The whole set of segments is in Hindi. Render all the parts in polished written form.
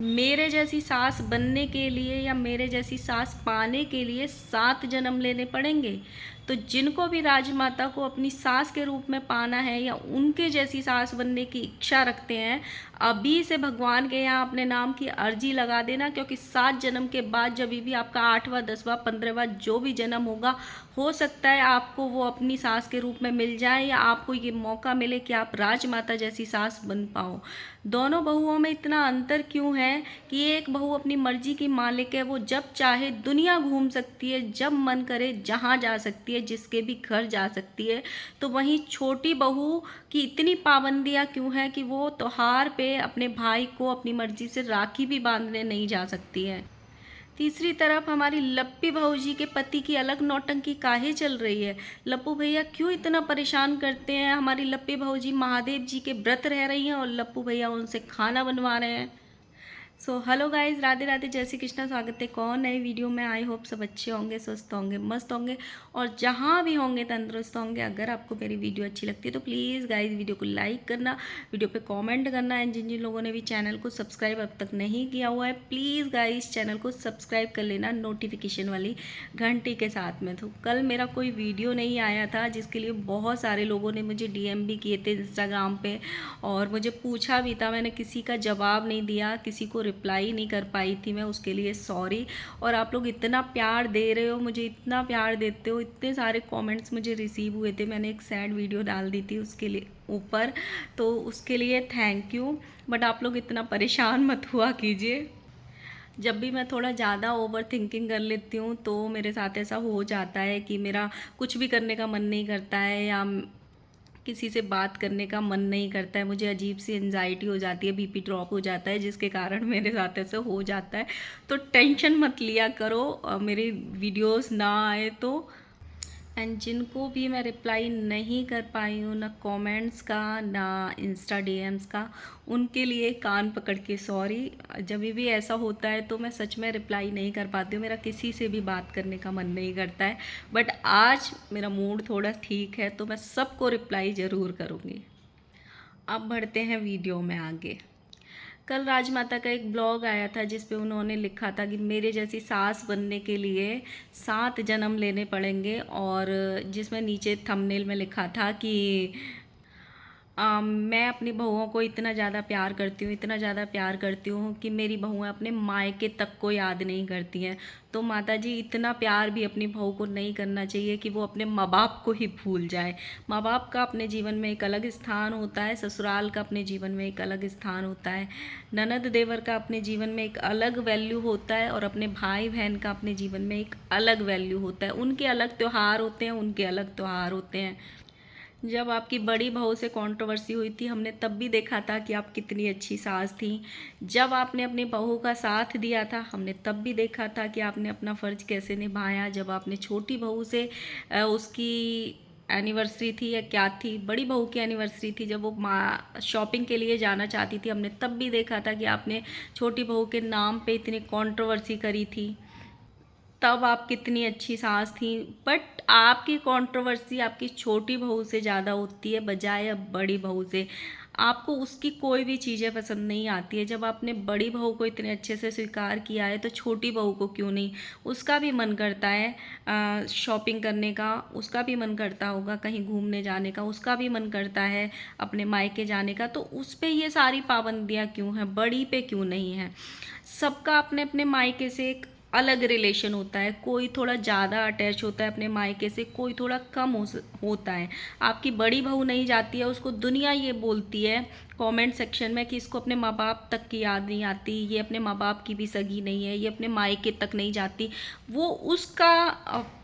मेरे जैसी सास बनने के लिए या मेरे जैसी सास पाने के लिए 7 जन्म लेने पड़ेंगे। तो जिनको भी राजमाता को अपनी सास के रूप में पाना है या उनके जैसी सास बनने की इच्छा रखते हैं, अभी से भगवान के यहाँ अपने नाम की अर्जी लगा देना, क्योंकि 7 जन्म के बाद जब भी आपका 8वां 10वां 15वां जो भी जन्म होगा, हो सकता है आपको वो अपनी सास के रूप में मिल जाए या आपको ये मौका मिले कि आप राजमाता जैसी सास बन पाओ। दोनों बहुओं में इतना अंतर क्यों है कि एक बहू अपनी मर्जी की मालिक है, वो जब चाहे दुनिया घूम सकती है, जब मन करे जहाँ जा सकती है, जिसके भी घर जा सकती है। तो वहीं छोटी बहू की इतनी पाबंदियाँ क्यों हैं कि वो त्योहार पे अपने भाई को अपनी मर्जी से राखी भी बांधने नहीं जा सकती है। तीसरी तरफ हमारी लप्पी भाऊजी के पति की अलग नौटंकी काहे चल रही है। लप्पू भैया क्यों इतना परेशान करते हैं। हमारी लप्पी भाऊजी महादेव जी के व्रत रह रही हैं और लप्पू भैया उनसे खाना बनवा रहे हैं। So hello guys, Radhe Radhe, जय श्री कृष्णा। स्वागत है कौन नए वीडियो में। आई होप सब अच्छे होंगे, स्वस्थ होंगे, मस्त होंगे और जहाँ भी होंगे तंदुरुस्त होंगे। अगर आपको मेरी वीडियो अच्छी लगती है तो प्लीज़ गाइस वीडियो को लाइक करना, वीडियो पे कमेंट करना एंड जिन जिन लोगों ने भी चैनल को सब्सक्राइब अब तक नहीं किया हुआ है, प्लीज़ गाइस चैनल को सब्सक्राइब कर लेना नोटिफिकेशन वाली घंटी के साथ में। तो कल मेरा कोई वीडियो नहीं आया था, जिसके लिए बहुत सारे लोगों ने मुझे DM भी किए थे इंस्टाग्राम पे और मुझे पूछा भी था। मैंने किसी का जवाब नहीं दिया, किसी को रिप्लाई नहीं कर पाई थी मैं, उसके लिए सॉरी। और आप लोग इतना प्यार दे रहे हो, मुझे इतना प्यार देते हो, इतने सारे कमेंट्स मुझे रिसीव हुए थे। मैंने एक सैड वीडियो डाल दी थी उसके लिए ऊपर, तो उसके लिए थैंक यू। बट आप लोग इतना परेशान मत हुआ कीजिए। जब भी मैं थोड़ा ज़्यादा ओवर थिंकिंग कर लेती हूँ तो मेरे साथ ऐसा हो जाता है कि मेरा कुछ भी करने का मन नहीं करता है या किसी से बात करने का मन नहीं करता है। मुझे अजीब सी एंजाइटी हो जाती है, BP ड्रॉप हो जाता है, जिसके कारण मेरे साथ ऐसा हो जाता है। तो टेंशन मत लिया करो मेरी वीडियोस ना आए तो। एंड जिनको भी मैं रिप्लाई नहीं कर पाई हूँ, ना कमेंट्स का ना इंस्टा DMs का, उनके लिए कान पकड़ के सॉरी। जब भी ऐसा होता है तो मैं सच में रिप्लाई नहीं कर पाती हूँ, मेरा किसी से भी बात करने का मन नहीं करता है। बट आज मेरा मूड थोड़ा ठीक है तो मैं सबको रिप्लाई ज़रूर करूँगी। अब बढ़ते हैं वीडियो में आगे। कल राजमाता का एक ब्लॉग आया था जिस पे उन्होंने लिखा था कि मेरे जैसी सास बनने के लिए 7 जन्म लेने पड़ेंगे, और जिसमें नीचे थंबनेल में लिखा था कि मैं अपनी बहुओं को इतना ज़्यादा प्यार करती हूँ, इतना ज़्यादा प्यार करती हूँ कि मेरी बहुएं अपने मायके तक को याद नहीं करती हैं। तो माता जी, इतना प्यार भी अपनी बहू को नहीं करना चाहिए कि वो अपने माँ बाप को ही भूल जाए। माँ बाप का अपने जीवन में एक अलग स्थान होता है, ससुराल का अपने जीवन में एक अलग स्थान होता है, ननद देवर का अपने जीवन में एक अलग वैल्यू होता है और अपने भाई बहन का अपने जीवन में एक अलग वैल्यू होता है। उनके अलग त्यौहार होते हैं, उनके अलग त्यौहार होते हैं। जब आपकी बड़ी बहू से कंट्रोवर्सी हुई थी, हमने तब भी देखा था कि आप कितनी अच्छी सास थी। जब आपने अपनी बहू का साथ दिया था, हमने तब भी देखा था कि आपने अपना फ़र्ज़ कैसे निभाया। जब आपने छोटी बहू से उसकी एनिवर्सरी थी या क्या थी, बड़ी बहू की एनिवर्सरी थी, जब वो माँ शॉपिंग के लिए जाना चाहती थी, हमने तब भी देखा था कि आपने छोटी बहू के नाम पे इतनी कंट्रोवर्सी करी थी। तब आप कितनी अच्छी सास थी। बट आपकी कंट्रोवर्सी आपकी छोटी बहू से ज़्यादा होती है बजाय अब बड़ी बहू से। आपको उसकी कोई भी चीज़ें पसंद नहीं आती है। जब आपने बड़ी बहू को इतने अच्छे से स्वीकार किया है तो छोटी बहू को क्यों नहीं। उसका भी मन करता है शॉपिंग करने का, उसका भी मन करता होगा कहीं घूमने जाने का, उसका भी मन करता है अपने मायके जाने का। तो उस पर ये सारी पाबंदियाँ क्यों हैं, बड़ी पे क्यों नहीं है। सबका अपने अपने मायके से एक अलग रिलेशन होता है। कोई थोड़ा ज़्यादा अटैच होता है अपने मायके से, कोई थोड़ा कम होता है। आपकी बड़ी बहू नहीं जाती है, उसको दुनिया ये बोलती है कमेंट सेक्शन में कि इसको अपने माँ बाप तक की याद नहीं आती, ये अपने माँ बाप की भी सगी नहीं है, ये अपने मायके तक नहीं जाती। वो उसका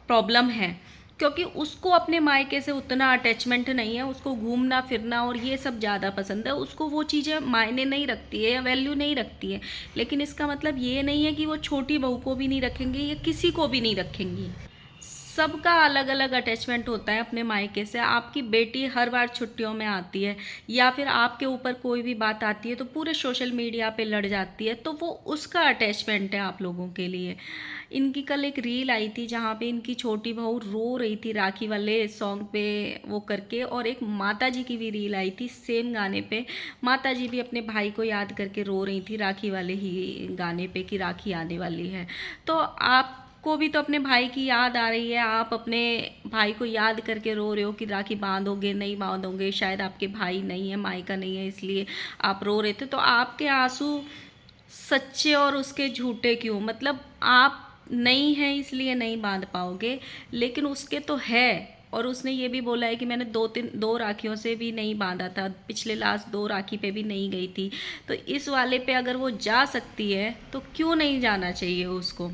प्रॉब्लम है, क्योंकि उसको अपने मायके से उतना अटैचमेंट नहीं है। उसको घूमना फिरना और ये सब ज़्यादा पसंद है। उसको वो चीज़ें मायने नहीं रखती है या वैल्यू नहीं रखती है। लेकिन इसका मतलब ये नहीं है कि वो छोटी बहू को भी नहीं रखेंगे या किसी को भी नहीं रखेंगी। सबका अलग अलग अटैचमेंट होता है अपने मायके से। आपकी बेटी हर बार छुट्टियों में आती है या फिर आपके ऊपर कोई भी बात आती है तो पूरे सोशल मीडिया पे लड़ जाती है, तो वो उसका अटैचमेंट है आप लोगों के लिए। इनकी कल एक रील आई थी जहाँ पे इनकी छोटी बहू रो रही थी राखी वाले सॉन्ग पे वो करके, और एक माता जी की भी रील आई थी सेम गाने पे। माता जी भी अपने भाई को याद करके रो रही थी राखी वाले ही गाने पे कि राखी आने वाली है। तो आप को भी तो अपने भाई की याद आ रही है, आप अपने भाई को याद करके रो रहे हो कि राखी बांधोगे नहीं बांधोगे, शायद आपके भाई नहीं है, मायका नहीं है, इसलिए आप रो रहे थे। तो आपके आंसू सच्चे और उसके झूठे क्यों? मतलब आप नहीं हैं इसलिए नहीं बांध पाओगे, लेकिन उसके तो है। और उसने ये भी बोला है कि मैंने दो राखियों से भी नहीं बांधा था, पिछले लास्ट 2 राखी पे भी नहीं गई थी। तो इस वाले पे अगर वो जा सकती है तो क्यों नहीं जाना चाहिए उसको?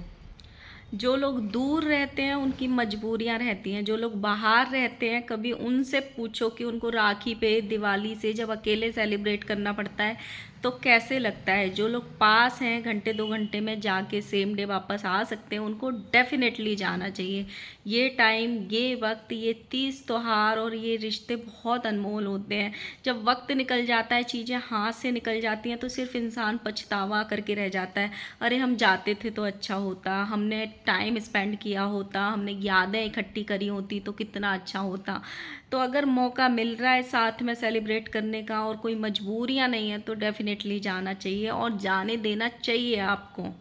जो लोग दूर रहते हैं उनकी मजबूरियां रहती हैं, जो लोग बाहर रहते हैं कभी उनसे पूछो कि उनको राखी पे दिवाली से जब अकेले सेलिब्रेट करना पड़ता है तो कैसे लगता है। जो लोग पास हैं घंटे 2 घंटे में जाके सेम डे वापस आ सकते हैं उनको डेफिनेटली जाना चाहिए। ये टाइम, ये वक्त, ये तीज त्योहार और ये रिश्ते बहुत अनमोल होते हैं। जब वक्त निकल जाता है, चीज़ें हाथ से निकल जाती हैं तो सिर्फ इंसान पछतावा करके रह जाता है, अरे हम जाते थे तो अच्छा होता, हमने टाइम स्पेंड किया होता, हमने यादें इकट्ठी करी होती तो कितना अच्छा होता। तो अगर मौका मिल रहा है साथ में सेलिब्रेट करने का और कोई मजबूरियां नहीं है तो डेफिनेटली जाना चाहिए और जाने देना चाहिए आपको।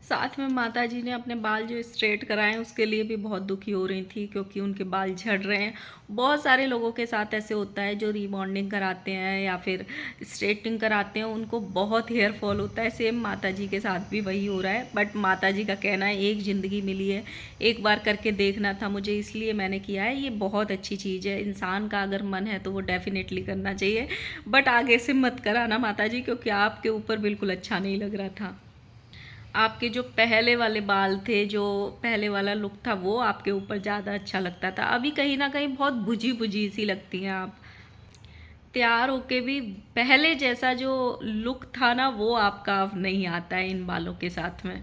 साथ में माता जी ने अपने बाल जो स्ट्रेट कराए हैं उसके लिए भी बहुत दुखी हो रही थी क्योंकि उनके बाल झड़ रहे हैं। बहुत सारे लोगों के साथ ऐसे होता है जो रीबॉन्डिंग कराते हैं या फिर स्ट्रेटनिंग कराते हैं, उनको बहुत हेयर फॉल होता है। सेम माता जी के साथ भी वही हो रहा है, बट माता जी का कहना है एक ज़िंदगी मिली है, एक बार करके देखना था मुझे, इसलिए मैंने किया है। ये बहुत अच्छी चीज़ है, इंसान का अगर मन है तो वो डेफिनेटली करना चाहिए, बट आगे से मत कराना माता जी, क्योंकि आपके ऊपर बिल्कुल अच्छा नहीं लग रहा था। आपके जो पहले वाले बाल थे, जो पहले वाला लुक था, वो आपके ऊपर ज़्यादा अच्छा लगता था। अभी कहीं ना कहीं बहुत बुझी बुझी सी लगती हैं आप। तैयार होके भी पहले जैसा जो लुक था ना वो आपका अब नहीं आता है इन बालों के साथ में।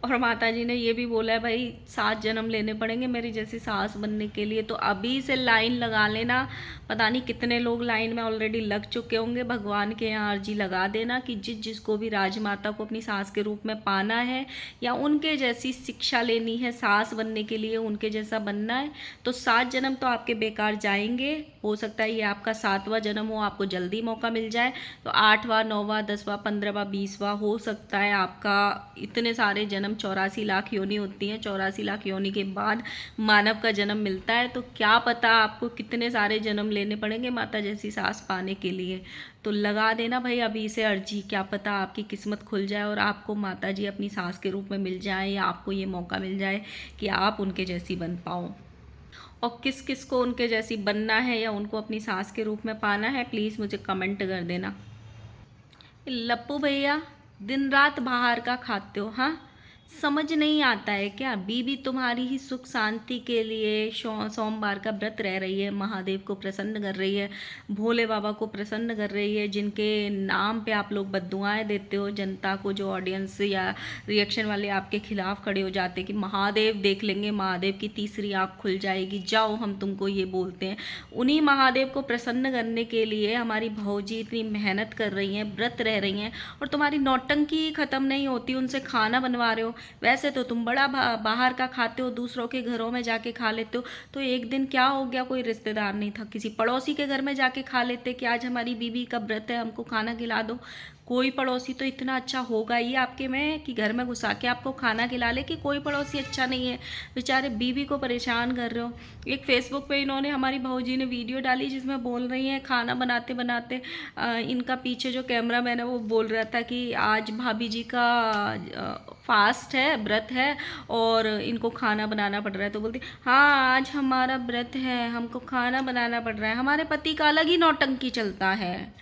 और माता जी ने ये भी बोला है भाई 7 जन्म लेने पड़ेंगे मेरी जैसी सास बनने के लिए, तो अभी से लाइन लगा लेना। पता नहीं कितने लोग लाइन में ऑलरेडी लग चुके होंगे। भगवान के यहाँ अर्जी लगा देना कि जिसको भी राजमाता को अपनी सास के रूप में पाना है या उनके जैसी शिक्षा लेनी है सास बनने के लिए, उनके जैसा बनना है, तो 7 जन्म तो आपके बेकार जाएंगे। हो सकता है ये आपका 7वां जन्म हो, आपको जल्दी मौका मिल जाए तो 8वां 9वां 10वां 15वां 20वां हो सकता है आपका। इतने सारे जन्म 84 लाख योनि होती हैं, 84 लाख योनि के बाद मानव का जन्म मिलता है, तो क्या पता आपको कितने सारे जन्म लेने पड़ेंगे माता जैसी सास पाने के लिए। तो लगा देना भाई अभी से अर्जी, क्या पता आपकी किस्मत खुल जाए और आपको माता जी अपनी सास के रूप में मिल जाए या आपको ये मौका मिल जाए कि आप उनके जैसी बन पाओ। और किस किस को उनके जैसी बनना है या उनको अपनी सास के रूप में पाना है प्लीज़ मुझे कमेंट कर देना। लप्पू भैया दिन रात बाहर का खाते हो, हाँ समझ नहीं आता है क्या? बीबी तुम्हारी ही सुख शांति के लिए सोमवार का व्रत रह रही है, महादेव को प्रसन्न कर रही है, भोले बाबा को प्रसन्न कर रही है, जिनके नाम पे आप लोग बद्दुआएं देते हो जनता को, जो ऑडियंस या रिएक्शन वाले आपके खिलाफ खड़े हो जाते कि महादेव देख लेंगे, महादेव की तीसरी आँख खुल जाएगी, जाओ हम तुमको ये बोलते हैं। उन्हीं महादेव को प्रसन्न करने के लिए हमारी भौजी इतनी मेहनत कर रही हैं, व्रत रह रही हैं, और तुम्हारी नौटंकी ख़त्म नहीं होती, उनसे खाना बनवा रहे हो। वैसे तो तुम बड़ा बाहर का खाते हो, दूसरों के घरों में जाके खा लेते हो, तो एक दिन क्या हो गया, कोई रिश्तेदार नहीं था, किसी पड़ोसी के घर में जाके खा लेते कि आज हमारी बीवी का व्रत है हमको खाना खिला दो। कोई पड़ोसी तो इतना अच्छा होगा ही आपके में कि घर में घुसा के आपको खाना खिला ले, कि कोई पड़ोसी अच्छा नहीं है, बेचारे बीवी को परेशान कर रहे हो। एक फेसबुक पे इन्होंने, हमारी भाऊजी ने वीडियो डाली जिसमें बोल रही हैं खाना बनाते बनाते इनका पीछे जो कैमरा मैन है वो बोल रहा था कि आज भाभी जी का फास्ट है, व्रत है और इनको खाना बनाना पड़ रहा है। तो बोलती हाँ आज हमारा व्रत है, हमको खाना बनाना पड़ रहा है, हमारे पति का अलग ही नौटंकी चलता है।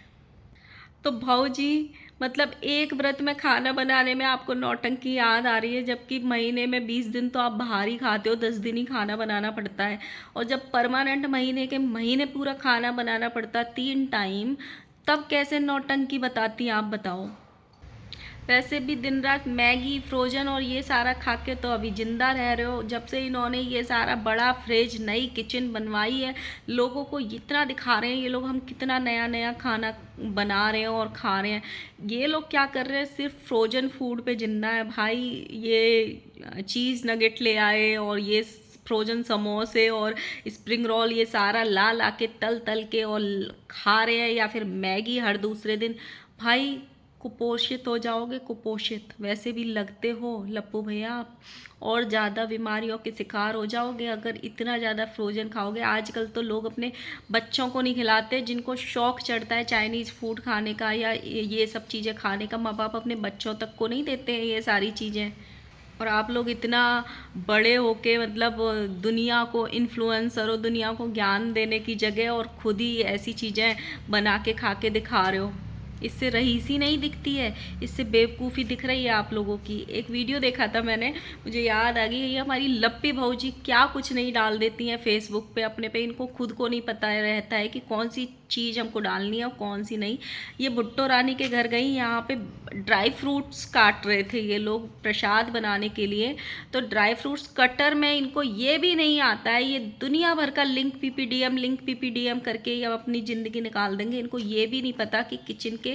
तो भाऊजी मतलब एक व्रत में खाना बनाने में आपको नौटंकी याद आ रही है, जबकि महीने में 20 दिन तो आप बाहर ही खाते हो, 10 दिन ही खाना बनाना पड़ता है। और जब परमानेंट महीने के महीने पूरा खाना बनाना पड़ता 3 टाइम, तब कैसे नौटंकी बताती हैं आप बताओ। वैसे भी दिन रात मैगी फ्रोजन और ये सारा खा के तो अभी जिंदा रह रहे हो। जब से इन्होंने ये सारा बड़ा फ्रिज नई किचन बनवाई है, लोगों को इतना दिखा रहे हैं ये लोग हम कितना नया नया खाना बना रहे हैं और खा रहे हैं। ये लोग क्या कर रहे हैं, सिर्फ फ्रोजन फूड पे जिंदा है भाई। ये चीज़ नगेट ले आए और ये फ्रोजन समोसे और स्प्रिंग रोल ये सारा ला ला के तल तल के और खा रहे हैं, या फिर मैगी हर दूसरे दिन। भाई कुपोषित हो जाओगे, कुपोषित। वैसे भी लगते हो लप्पू भैया आप, और ज़्यादा बीमारियों के शिकार हो जाओगे अगर इतना ज़्यादा फ्रोजन खाओगे। आजकल तो लोग अपने बच्चों को नहीं खिलाते, जिनको शौक चढ़ता है चाइनीज़ फूड खाने का या ये सब चीज़ें खाने का, माँ बाप अपने बच्चों तक को नहीं देते हैं ये सारी चीज़ें। और आप लोग इतना बड़े होके मतलब दुनिया को इन्फ्लुएंसर और दुनिया को ज्ञान देने की जगह और खुद ही ऐसी चीज़ें बना के खा के दिखा रहे हो। इससे रईसी नहीं दिखती है, इससे बेवकूफ़ी दिख रही है आप लोगों की। एक वीडियो देखा था मैंने, मुझे याद आ गई, ये हमारी लप्पी भाऊजी क्या कुछ नहीं डाल देती हैं फेसबुक पे अपने पे। इनको खुद को नहीं पता रहता है कि कौन सी चीज़ हमको डालनी है और कौन सी नहीं। ये भुट्टो रानी के घर गई, यहाँ पे ड्राई फ्रूट्स काट रहे थे ये लोग प्रसाद बनाने के लिए। तो ड्राई फ्रूट्स कटर में इनको ये भी नहीं आता है, ये दुनिया भर का लिंक पीपीडीएम करके ये अपनी ज़िंदगी निकाल देंगे। इनको ये भी नहीं पता कि किचन के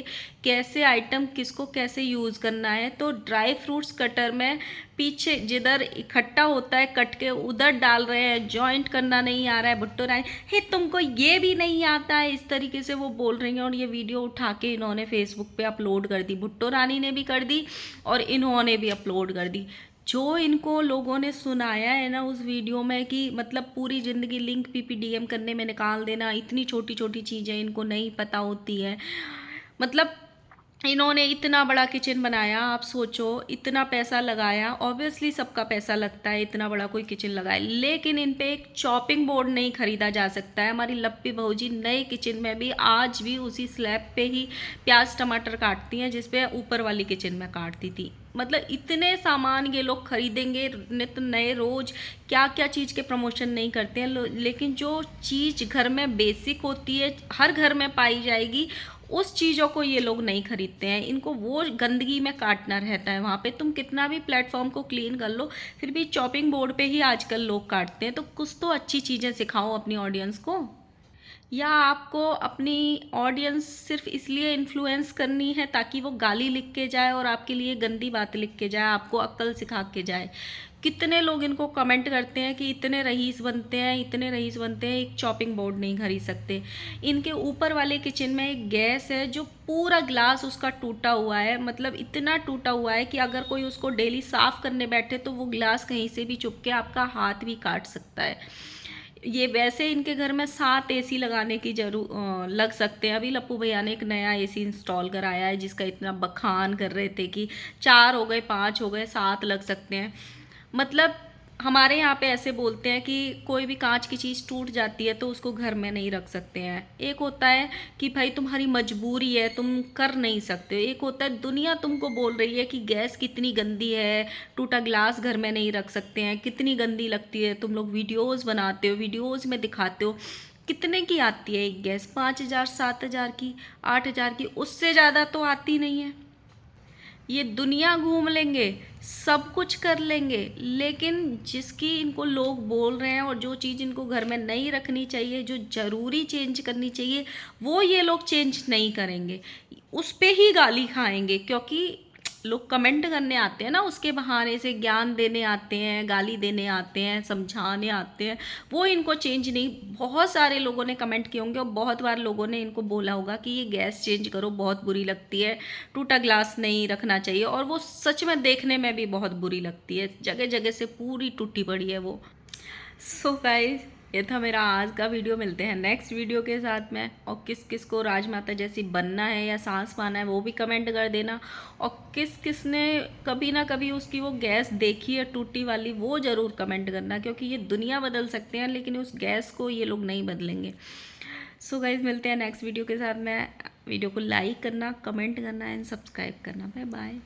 कैसे आइटम किसको कैसे यूज़ करना है। तो ड्राई फ्रूट्स कटर में पीछे जिधर इकट्ठा होता है कट के उधर डाल रहे हैं, जॉइंट करना नहीं आ रहा है। भुट्टो रानी, हे तुमको ये भी नहीं आता है, इस तरीके से वो बोल रही हैं। और ये वीडियो उठा के इन्होंने फेसबुक पे अपलोड कर दी, भुट्टो रानी ने भी कर दी और इन्होंने भी अपलोड कर दी। जो इनको लोगों ने सुनाया है ना उस वीडियो में कि मतलब पूरी ज़िंदगी लिंक पीपीडीएम करने में निकाल देना, इतनी छोटी छोटी चीज़ें इनको नहीं पता होती है। मतलब इन्होंने इतना बड़ा किचन बनाया, आप सोचो इतना पैसा लगाया, ऑब्वियसली सबका पैसा लगता है, इतना बड़ा कोई किचन लगाए, लेकिन इन पे एक चॉपिंग बोर्ड नहीं खरीदा जा सकता है। हमारी लप्पी भाऊजी नए किचन में भी आज भी उसी स्लैब पे ही प्याज टमाटर काटती हैं जिस पे ऊपर वाली किचन में काटती थी। मतलब इतने सामान ये लोग खरीदेंगे नित्य नए, रोज क्या क्या चीज़ के प्रमोशन नहीं करते हैं, लेकिन जो चीज़ घर में बेसिक होती है हर घर में पाई जाएगी उस चीज़ों को ये लोग नहीं खरीदते हैं। इनको वो गंदगी में काटना रहता है। वहाँ पे तुम कितना भी प्लेटफॉर्म को क्लीन कर लो फिर भी चॉपिंग बोर्ड पे ही आजकल लोग काटते हैं। तो कुछ तो अच्छी चीज़ें सिखाओ अपनी ऑडियंस को। या आपको अपनी ऑडियंस सिर्फ इसलिए इन्फ्लुएंस करनी है ताकि वो गाली लिख के जाए और आपके लिए गंदी बात लिख के जाए, आपको अक्ल सिखा के जाए। कितने लोग इनको कमेंट करते हैं कि इतने रईस बनते हैं, इतने रईस बनते हैं, एक चॉपिंग बोर्ड नहीं खरीद सकते। इनके ऊपर वाले किचन में एक गैस है जो पूरा ग्लास उसका टूटा हुआ है, मतलब इतना टूटा हुआ है कि अगर कोई उसको डेली साफ़ करने बैठे तो वो ग्लास कहीं से भी चुभ के आपका हाथ भी काट सकता है। ये वैसे इनके घर में 7 एसी लगाने की लग सकते हैं। अभी लप्पू भैया ने एक नया एसी इंस्टॉल कराया है जिसका इतना बखान कर रहे थे कि 4 हो गए, 5 हो गए, 7 लग सकते हैं। मतलब हमारे यहाँ पे ऐसे बोलते हैं कि कोई भी कांच की चीज़ टूट जाती है तो उसको घर में नहीं रख सकते हैं। एक होता है कि भाई तुम्हारी मजबूरी है, तुम कर नहीं सकते। एक होता है दुनिया तुमको बोल रही है कि गैस कितनी गंदी है, टूटा ग्लास घर में नहीं रख सकते हैं, कितनी गंदी लगती है। तुम लोग वीडियोज़ बनाते हो, वीडियोज़ में दिखाते हो। कितने की आती है एक गैस? 5,000, 7,000 की, 8,000 की, उससे ज़्यादा तो आती नहीं है। ये दुनिया घूम लेंगे, सब कुछ कर लेंगे, लेकिन जिसकी इनको लोग बोल रहे हैं और जो चीज़ इनको घर में नहीं रखनी चाहिए, जो ज़रूरी चेंज करनी चाहिए, वो ये लोग चेंज नहीं करेंगे। उस पे ही गाली खाएंगे क्योंकि लोग कमेंट करने आते हैं ना, उसके बहाने से ज्ञान देने आते हैं, गाली देने आते हैं, समझाने आते हैं। वो इनको चेंज नहीं, बहुत सारे लोगों ने कमेंट किए होंगे और बहुत बार लोगों ने इनको बोला होगा कि ये गैस चेंज करो, बहुत बुरी लगती है, टूटा ग्लास नहीं रखना चाहिए। और वो सच में देखने में भी बहुत बुरी लगती है, जगह जगह से पूरी टूटी पड़ी है वो। सो गाइस, ये था मेरा आज का वीडियो। मिलते हैं नेक्स्ट वीडियो के साथ में। और किस किस को राजमाता जैसी बनना है या सांस पाना है वो भी कमेंट कर देना। और किस किस ने कभी ना कभी उसकी वो गैस देखी है टूटी वाली, वो ज़रूर कमेंट करना, क्योंकि ये दुनिया बदल सकते हैं लेकिन उस गैस को ये लोग नहीं बदलेंगे। सो गाइज, मिलते हैं नेक्स्ट वीडियो के साथ में। वीडियो को लाइक करना, कमेंट करना एंड सब्सक्राइब करना। Bye bye.